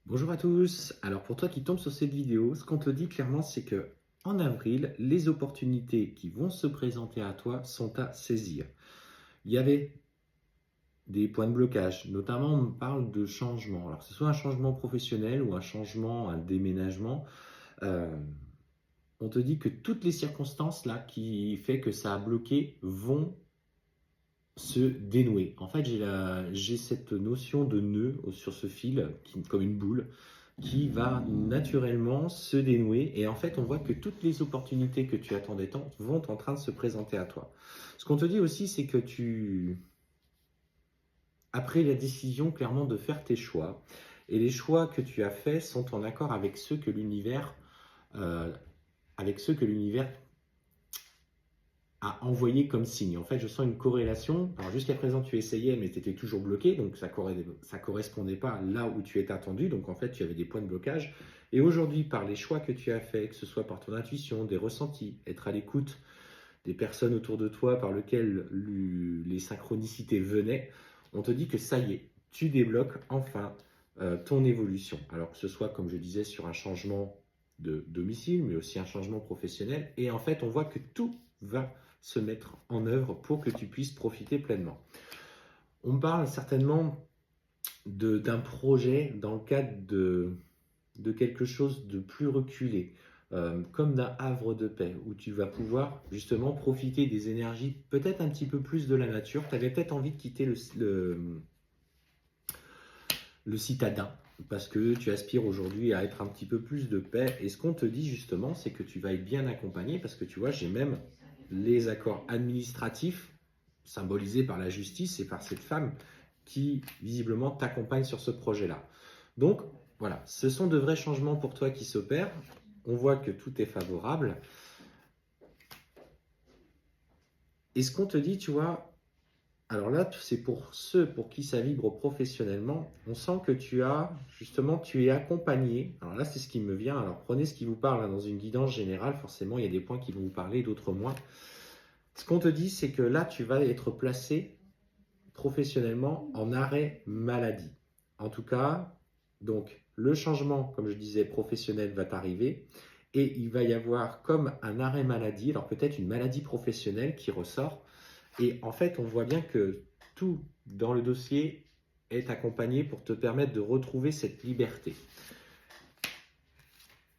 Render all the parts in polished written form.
Bonjour à tous. Alors pour toi qui tombes sur cette vidéo, ce qu'on te dit clairement, c'est que en avril, les opportunités qui vont se présenter à toi sont à saisir. Il y avait des points de blocage, notamment on parle de changement. Alors que ce soit un changement professionnel ou un changement, un déménagement, euh, on te dit que toutes les circonstances là qui fait que ça a bloqué vont se dénouer. En fait, j'ai cette notion de nœud sur ce fil, comme une boule, qui va naturellement se dénouer. Et en fait, on voit que toutes les opportunités que tu attendais tant vont en train de se présenter à toi. Ce qu'on te dit aussi, c'est que après la décision clairement de faire tes choix, et les choix que tu as faits sont en accord avec ceux que euh, l'univers à envoyer comme signe. En fait, je sens une corrélation. Alors, jusqu'à présent, tu essayais, mais tu étais toujours bloqué, donc ça ne correspondait pas là où tu étais attendu. Donc, en fait, tu avais des points de blocage. Et aujourd'hui, par les choix que tu as faits, que ce soit par ton intuition, des ressentis, être à l'écoute des personnes autour de toi par lesquelles les synchronicités venaient, on te dit que ça y est, tu débloques enfin ton évolution. Alors que ce soit, comme je disais, sur un changement de domicile, mais aussi un changement professionnel. Et en fait, on voit que tout va se mettre en œuvre pour que tu puisses profiter pleinement. On parle certainement d'un projet dans le cadre de quelque chose de plus reculé, comme d'un havre de paix, où tu vas pouvoir justement profiter des énergies, peut-être un petit peu plus de la nature. Tu avais peut-être envie de quitter le citadin, parce que tu aspires aujourd'hui à être un petit peu plus de paix. Et ce qu'on te dit justement, c'est que tu vas être bien accompagné, parce que tu vois, j'ai même les accords administratifs symbolisés par la justice et par cette femme qui visiblement t'accompagne sur ce projet-là. Donc voilà, ce sont de vrais changements pour toi qui s'opèrent. On voit que tout est favorable. Et ce qu'on te dit, tu vois, alors là, c'est pour ceux pour qui ça vibre professionnellement. On sent que tu es accompagné. Alors là, c'est ce qui me vient. Alors prenez ce qui vous parle hein, dans une guidance générale. Forcément, il y a des points qui vont vous parler, d'autres moins. Ce qu'on te dit, c'est que là, tu vas être placé professionnellement en arrêt maladie. En tout cas, donc le changement, comme je disais, professionnel va t'arriver et il va y avoir comme un arrêt maladie, alors peut-être une maladie professionnelle qui ressort. Et en fait, on voit bien que tout dans le dossier est accompagné pour te permettre de retrouver cette liberté.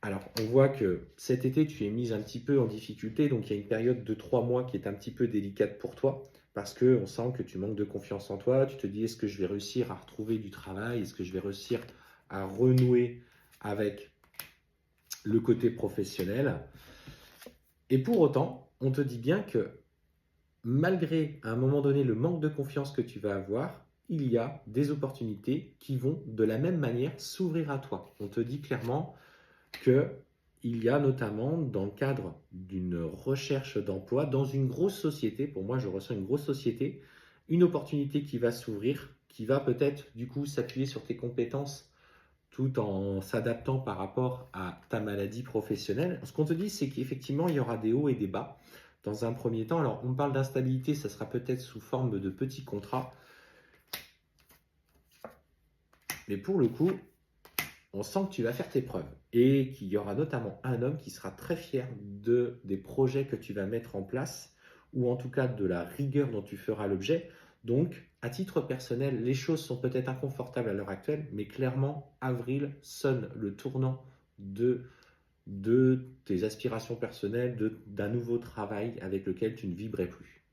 Alors, on voit que cet été, tu es mise un petit peu en difficulté, donc il y a une période de 3 mois qui est un petit peu délicate pour toi, parce qu'on sent que tu manques de confiance en toi, tu te dis, est-ce que je vais réussir à retrouver du travail, est-ce que je vais réussir à renouer avec le côté professionnel. Et pour autant, on te dit bien que malgré à un moment donné le manque de confiance que tu vas avoir, il y a des opportunités qui vont de la même manière s'ouvrir à toi. On te dit clairement qu'il y a notamment dans le cadre d'une recherche d'emploi dans une grosse société, pour moi je ressens une grosse société, une opportunité qui va s'ouvrir, qui va peut-être du coup s'appuyer sur tes compétences tout en s'adaptant par rapport à ta maladie professionnelle. Ce qu'on te dit, c'est qu'effectivement, il y aura des hauts et des bas dans un premier temps. Alors, on parle d'instabilité, ça sera peut-être sous forme de petits contrats. Mais pour le coup, on sent que tu vas faire tes preuves et qu'il y aura notamment un homme qui sera très fier des projets que tu vas mettre en place ou en tout cas de la rigueur dont tu feras l'objet. Donc, à titre personnel, les choses sont peut-être inconfortables à l'heure actuelle, mais clairement, avril sonne le tournant de tes aspirations personnelles, d'un nouveau travail avec lequel tu ne vibrais plus.